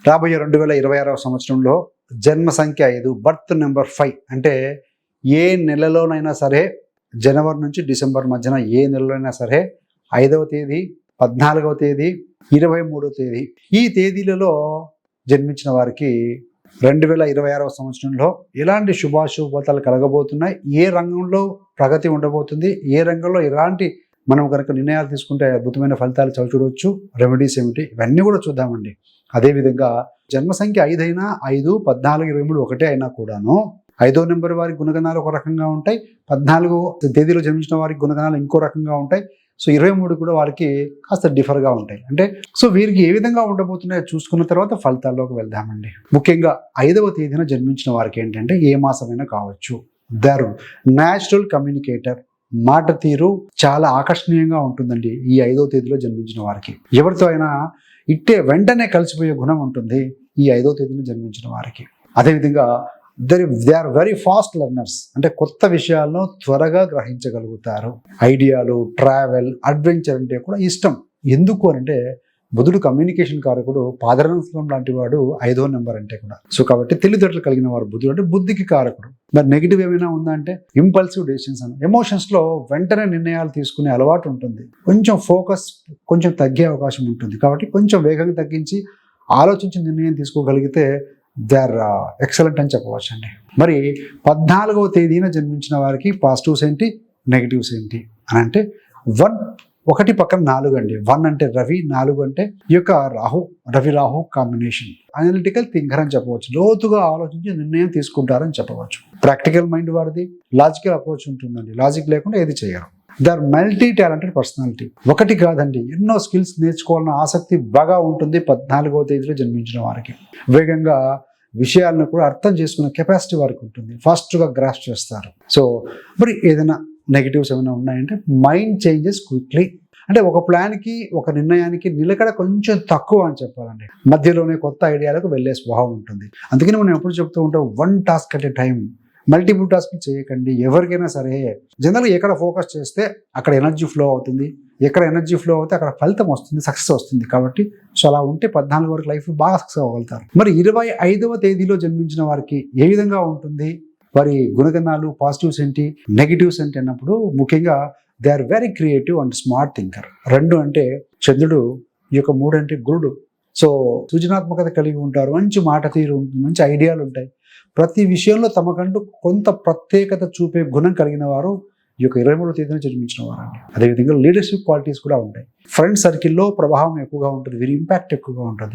రాబోయే 2026వ సంవత్సరంలో జన్మ సంఖ్య 5, బర్త్ నెంబర్ 5 అంటే ఏ నెలలోనైనా సరే, జనవరి నుంచి డిసెంబర్ మధ్యన ఏ నెలలోనైనా సరే 5వ తేదీ, 14వ తేదీ, 23వ తేదీ ఈ తేదీలలో జన్మించిన వారికి 2026వ సంవత్సరంలో ఎలాంటి శుభాశుభతాలు కలగబోతున్నాయి, ఏ రంగంలో ప్రగతి ఉండబోతుంది, ఏ రంగంలో ఎలాంటి మనం కనుక నిర్ణయాలు తీసుకుంటే అద్భుతమైన ఫలితాలు చూడవచ్చు, రెమెడీస్ ఏమిటి, ఇవన్నీ కూడా చూద్దామండి. అదేవిధంగా జన్మ సంఖ్య 5 అయినా 5, 14, 23 ఒకటే అయినా కూడాను 5వ నెంబర్ వారి గుణగణాలు ఒక రకంగా ఉంటాయి, 14వ తేదీలో జన్మించిన వారికి గుణగణాలు ఇంకో రకంగా ఉంటాయి. సో 23 కూడా వారికి కాస్త డిఫర్గా ఉంటాయి. అంటే సో వీరికి ఏ విధంగా ఉండబోతున్నాయో చూసుకున్న తర్వాత ఫలితాల్లోకి వెళ్దామండి. ముఖ్యంగా 5వ తేదీన జన్మించిన వారికి ఏంటంటే ఏ మాసమైనా కావచ్చు, దర్ న్యాచురల్ కమ్యూనికేటర్, మాట తీరు చాలా ఆకర్షణీయంగా ఉంటుందండి ఈ 5వ తేదీలో జన్మించిన వారికి. ఎవరితో అయినా ఇట్టే వెంటనే కలిసిపోయే గుణం ఉంటుంది ఈ 5వ తేదీలో జన్మించిన వారికి. అదేవిధంగా they are very fast learners, అంటే కొత్త విషయాలను త్వరగా గ్రహించగలుగుతారు. ఐడియాలు, ట్రావెల్, అడ్వెంచర్ అంటే కూడా ఇష్టం. ఎందుకు అంటే బుధుడు కమ్యూనికేషన్ కారకుడు, పాదరసం లాంటి వాడు 5వ నెంబర్ అంటే కూడా. సో కాబట్టి తెలివితేటలు కలిగిన వారు బుధుడు అంటే బుద్ధికి కారకుడు. మరి నెగిటివ్ ఏమైనా ఉందా అంటే ఇంపల్సివ్ డెసిషన్స్ అని, ఎమోషన్స్లో వెంటనే నిర్ణయాలు తీసుకునే అలవాటు ఉంటుంది. కొంచెం ఫోకస్ కొంచెం తగ్గే అవకాశం ఉంటుంది. కాబట్టి కొంచెం వేగంగా తగ్గించి ఆలోచించి నిర్ణయం తీసుకోగలిగితే దే ఆర్ ఎక్సలెంట్ అని చెప్పవచ్చు అండి. మరి 14వ తేదీన జన్మించిన వారికి పాజిటివ్స్ ఏంటి, నెగిటివ్స్ ఏంటి అని అంటే 1 పక్కన 4 అండి. 1 అంటే రవి, 4 అంటే ఈ యొక్క Ravi Rahu combination. Analytical thinker అని చెప్పవచ్చు, లోతుగా ఆలోచించి నిర్ణయం తీసుకుంటారని చెప్పవచ్చు. ప్రాక్టికల్ మైండ్ వారిది, లాజికల్ అప్రోచ్ ఉంటుందండి. లాజిక్ లేకుండా ఏది చేయరు. They are multi talented personality. ఒకటి కాదండి, ఎన్నో స్కిల్స్ నేర్చుకోవాలన్న ఆసక్తి బాగా ఉంటుంది 14వ తేదీలో జన్మించిన వారికి. వేగంగా విషయాలను కూడా అర్థం చేసుకునే కెపాసిటీ వారికి ఉంటుంది. ఫాస్ట్గా గ్రాస్ప్ చేస్తారు. సో మరి ఏదైనా నెగిటివ్స్ ఏమైనా ఉన్నాయంటే మైండ్ చేంజెస్ క్విక్లీ, అంటే ఒక ప్లాన్కి ఒక నిర్ణయానికి నిలకడ కొంచెం తక్కువ అని చెప్పాలండి. మధ్యలోనే కొత్త ఐడియాలకు వెళ్ళే స్వభావం ఉంటుంది. అందుకని మనం ఎప్పుడు చెప్తూ ఉంటాం, 1 task at a time, multiple task చేయకండి. ఎవరికైనా సరే జనరల్గా ఎక్కడ ఫోకస్ చేస్తే అక్కడ ఎనర్జీ ఫ్లో అవుతుంది, ఎక్కడ ఎనర్జీ ఫ్లో అవుతే అక్కడ ఫలితం వస్తుంది, సక్సెస్ వస్తుంది. కాబట్టి సో అలా ఉంటే 14 వరకు లైఫ్ బాగా సక్సెస్ అవ్వగలుగుతారు. మరి 25వ తేదీలో జన్మించిన వారికి ఏ విధంగా ఉంటుంది, వారి గుణగణాలు, పాజిటివ్స్ ఏంటి, నెగిటివ్స్ ఏంటి అన్నప్పుడు ముఖ్యంగా they are very creative and smart thinker. 2 అంటే చంద్రుడు, ఈ యొక్క 3 అంటే గురుడు. సో సృజనాత్మకత కలిగి ఉంటారు, మంచి మాట తీరు ఉంటుంది, మంచి ఐడియాలు ఉంటాయి. ప్రతి విషయంలో తమకంటూ కొంత ప్రత్యేకత చూపే గుణం కలిగిన వారు ఈ యొక్క 23వ తేదీన జన్మించిన వారు అండి. అదేవిధంగా లీడర్షిప్ క్వాలిటీస్ కూడా ఉంటాయి. ఫ్రెండ్ సర్కిల్లో ప్రభావం ఎక్కువగా ఉంటుంది, వీరి ఇంపాక్ట్ ఎక్కువగా ఉంటుంది.